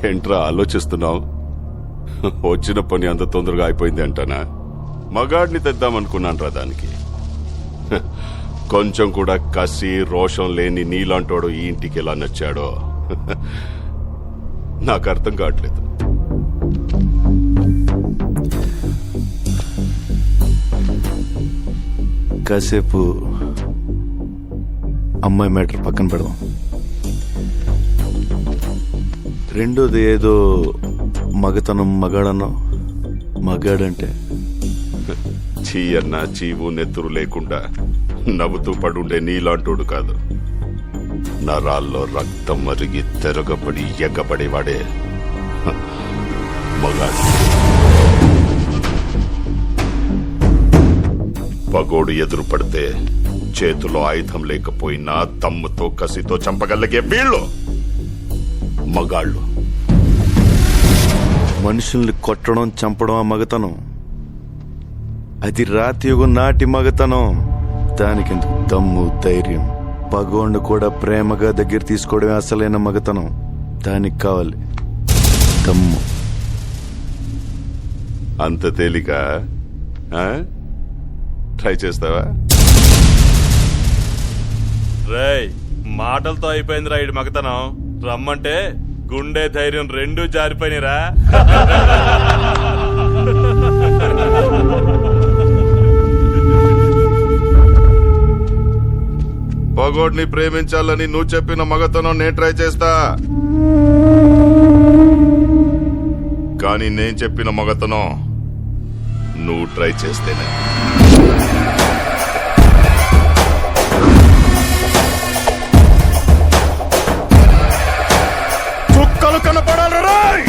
ఏంట్రా ఆలోచిస్తున్నావు? వచ్చిన పని అంత తొందరగా అయిపోయింది అంటానా? మగాడిని తెద్దామనుకున్నాను రా దానికి. కొంచెం కూడా కసి రోషం లేని నీలాంటోడు ఈ ఇంటికి ఎలా నచ్చాడో నాకు అర్థం కావట్లేదు. కాసేపు అమ్మాయి మ్యాటర్ పక్కన పెడదాం. రెండోది ఏదో మగతనం మగాడన్నా. మగాడంటే చీ అన్నా చీవు నెత్తురు లేకుండా నవ్వుతూ పడుండే నీలాంటోడు కాదు. నరాల్లో రక్తం మరిగి తెరగబడి ఎగ్గబడేవాడే మగాడు. పగోడు ఎదురు పడితే చేతిలో ఆయుధం లేకపోయినా దమ్ముతో కసితో చంపగలిగే వీళ్ళు మగాళ్ళు. మనుషుల్ని కొట్టడం చంపడం ఆ మగతనం. అది రాతియుగం నాటి మగతనం. దానికెందుకు దమ్ము ధైర్యం? పగోండు కూడా ప్రేమగా దగ్గర తీసుకోవడమే అసలైన మగతనం. దానికి కావాలి దమ్ము. అంత తేలిక? ట్రై చేస్తావా? రేయ్, మాటలతో అయిపోయిందిరా ఇటు మగతనం. రమ్మంటే గుండె ధైర్యం రెండూ జారిపోయినరా. పగోడ్ని ప్రేమించాలని నువ్వు చెప్పిన మగతనం నేను ట్రై చేస్తా. కానీ నేను చెప్పిన మగతనం నువ్వు ట్రై చేస్తేనే. చుక్కలు కనపడాలి రాయ్.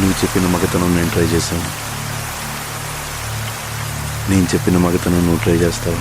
నువ్వు చెప్పిన మగతనం నేను ట్రై చేశాను. నేను చెప్పిన మగతనం నువ్వు ట్రై చేస్తావు.